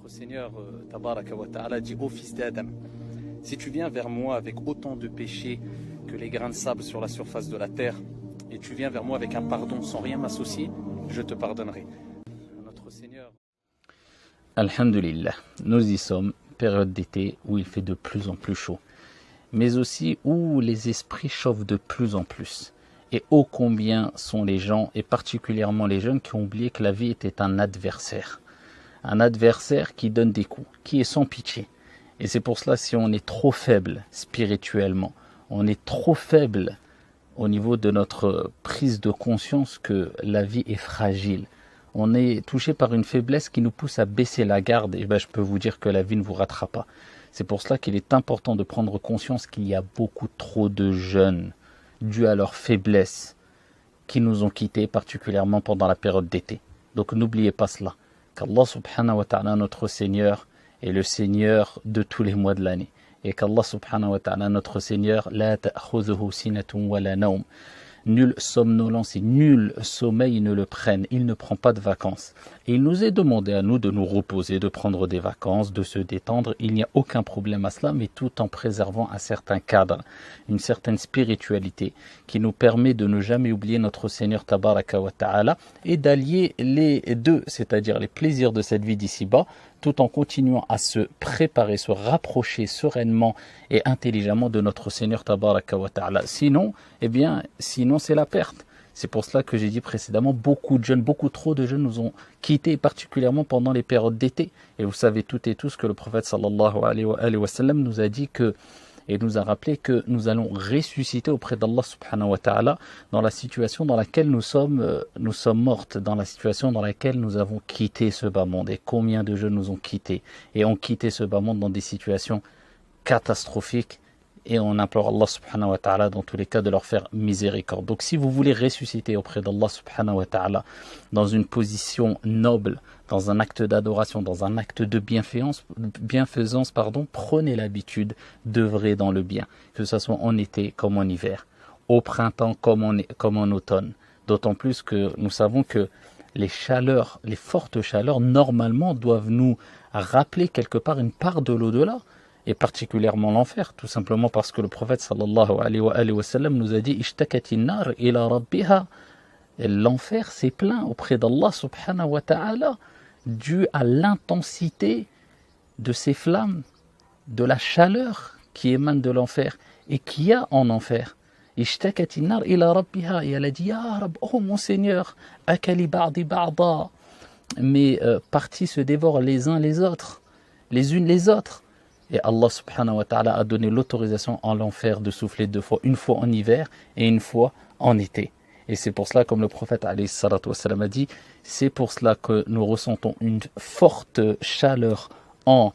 Seigneur Tabaraka wa Ta'ala dit ô fils d'Adam, si tu viens vers moi avec autant de péchés que les grains de sable sur la surface de la terre, et tu viens vers moi avec un pardon sans rien m'associer, je te pardonnerai. Notre Seigneur. Alhamdulillah, nous y sommes, période d'été où il fait de plus en plus chaud, mais aussi où les esprits chauffent de plus en plus. Et ô combien sont les gens, et particulièrement les jeunes, qui ont oublié que la vie était un adversaire. Un adversaire qui donne des coups, qui est sans pitié. Et c'est pour cela, si on est trop faible spirituellement, on est trop faible au niveau de notre prise de conscience que la vie est fragile. On est touché par une faiblesse qui nous pousse à baisser la garde, et je peux vous dire que la vie ne vous ratera pas. C'est pour cela qu'il est important de prendre conscience qu'il y a beaucoup trop de jeunes, dû à leur faiblesse, qui nous ont quittés, particulièrement pendant la période d'été. Donc n'oubliez pas cela, qu'Allah subhanahu wa ta'ala, notre Seigneur, est le Seigneur de tous les mois de l'année. Et qu'Allah subhanahu wa ta'ala, notre Seigneur, la ta'khudhuhu sinatun wa la nawm. Nulle somnolence et nul sommeil ne le prennent. Il ne prend pas de vacances. Et il nous est demandé à nous de nous reposer, de prendre des vacances, de se détendre. Il n'y a aucun problème à cela, mais tout en préservant un certain cadre, une certaine spiritualité qui nous permet de ne jamais oublier notre Seigneur Tabaraka wa Ta'ala et d'allier les deux, c'est-à-dire les plaisirs de cette vie d'ici-bas, tout en continuant à se préparer, se rapprocher sereinement et intelligemment de notre Seigneur Tabaraka wa Ta'ala. Sinon, c'est la perte. C'est pour cela que j'ai dit précédemment, beaucoup de jeunes, beaucoup trop de jeunes nous ont quittés, particulièrement pendant les périodes d'été. Et vous savez toutes et tous que le prophète sallallahu alayhi wa sallam nous a dit que, et nous a rappelé que nous allons ressusciter auprès d'Allah subhanahu wa ta'ala dans la situation dans laquelle nous sommes mortes, dans la situation dans laquelle nous avons quitté ce bas monde. Et combien de jeunes nous ont quittés et ont quitté ce bas monde dans des situations catastrophiques. Et on implore Allah subhanahu wa ta'ala dans tous les cas de leur faire miséricorde. Donc si vous voulez ressusciter auprès d'Allah subhanahu wa ta'ala dans une position noble, dans un acte d'adoration, dans un acte de bienfaisance, prenez l'habitude d'œuvrer dans le bien, que ce soit en été comme en hiver, au printemps comme en automne. D'autant plus que nous savons que les fortes chaleurs, normalement, doivent nous rappeler quelque part une part de l'au-delà, et particulièrement l'enfer, tout simplement parce que le prophète sallallahu alayhi wa sallam nous a dit « Ishtakati nar ila rabbiha » L'enfer s'est plaint auprès d'Allah subhanahu wa ta'ala dû à l'intensité de ces flammes, de la chaleur qui émane de l'enfer et qu'il y a en enfer. Ishtakati nar ila rabbiha, et elle a dit « Ya Rab, oh mon Seigneur, akali ba'di ba'da » mes parties se dévorent les uns les autres, les unes les autres. Et Allah subhanahu wa ta'ala a donné l'autorisation en l'enfer de souffler deux fois, une fois en hiver et une fois en été. Et c'est pour cela, comme le prophète alayhi salatu wassalam a dit, c'est pour cela que nous ressentons une forte chaleur en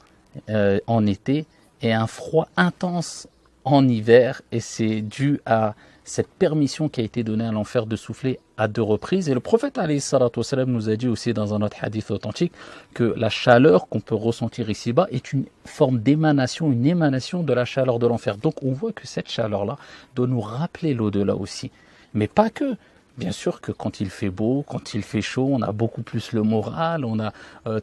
été et un froid intense en hiver. Et c'est dû à cette permission qui a été donnée à l'enfer de souffler à deux reprises. Et le prophète alayhi salatu wassalam nous a dit aussi dans un autre hadith authentique que la chaleur qu'on peut ressentir ici-bas est une forme d'émanation, une émanation de la chaleur de l'enfer. Donc on voit que cette chaleur-là doit nous rappeler l'au-delà aussi. Mais pas que. Bien sûr que quand il fait beau, quand il fait chaud, on a beaucoup plus le moral, on a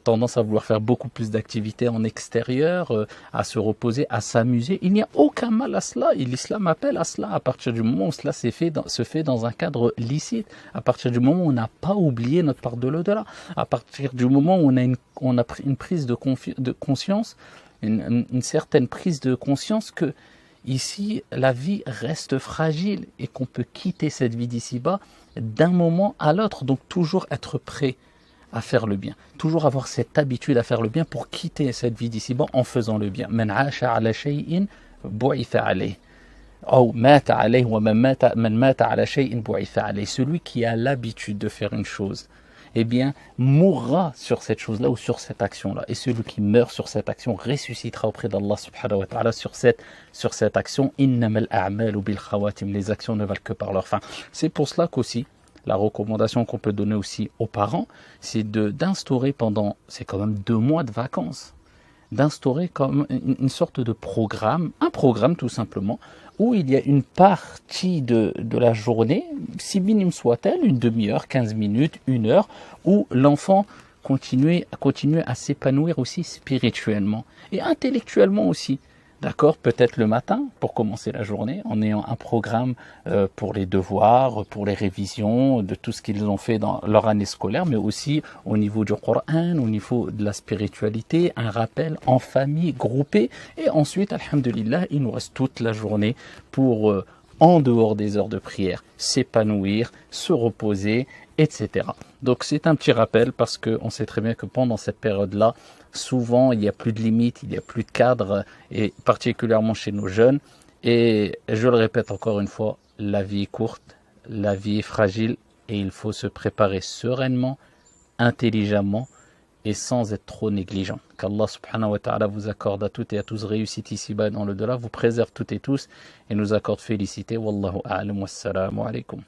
tendance à vouloir faire beaucoup plus d'activités en extérieur, à se reposer, à s'amuser. Il n'y a aucun mal à cela, et l'islam appelle à cela à partir du moment où cela se fait dans un cadre licite, à partir du moment où on n'a pas oublié notre part de l'au-delà, à partir du moment où on a pris une prise de conscience, une certaine prise de conscience que ici, la vie reste fragile et qu'on peut quitter cette vie d'ici-bas d'un moment à l'autre. Donc toujours être prêt à faire le bien. Toujours avoir cette habitude à faire le bien pour quitter cette vie d'ici-bas en faisant le bien. Man 'asha 'ala shay'in bu'itha 'alayh. Ou mata 'alayh wa man mata 'ala shay'in bu'itha 'alayh. Celui qui a l'habitude de faire une chose, mourra sur cette chose-là ou sur cette action-là. Et celui qui meurt sur cette action ressuscitera auprès d'Allah subhanahu wa ta'ala sur cette action. Innamal a'malu bil khawatim. Les actions ne valent que par leur fin. C'est pour cela qu'aussi, la recommandation qu'on peut donner aussi aux parents, c'est d'instaurer c'est quand même 2 mois de vacances, d'instaurer comme une sorte de programme, un programme tout simplement, où il y a une partie de la journée, si minime soit-elle, une demi-heure, 15 minutes, 1 heure, où l'enfant continuer à s'épanouir aussi spirituellement et intellectuellement aussi. D'accord, peut-être le matin pour commencer la journée en ayant un programme pour les devoirs, pour les révisions, de tout ce qu'ils ont fait dans leur année scolaire, mais aussi au niveau du Coran, au niveau de la spiritualité, un rappel en famille, groupé. Et ensuite, alhamdulillah, il nous reste toute la journée pour, en dehors des heures de prière, s'épanouir, se reposer, etc. Donc c'est un petit rappel parce qu'on sait très bien que pendant cette période-là, souvent, il n'y a plus de limites, il n'y a plus de cadre, et particulièrement chez nos jeunes. Et je le répète encore une fois, la vie est courte, la vie est fragile, et il faut se préparer sereinement, intelligemment, et sans être trop négligent. Qu'Allah subhanahu wa ta'ala vous accorde à toutes et à tous réussite ici-bas et dans le delà, vous préserve toutes et tous, et nous accorde félicité. Wallahu a'lam, wassalamu alaikum.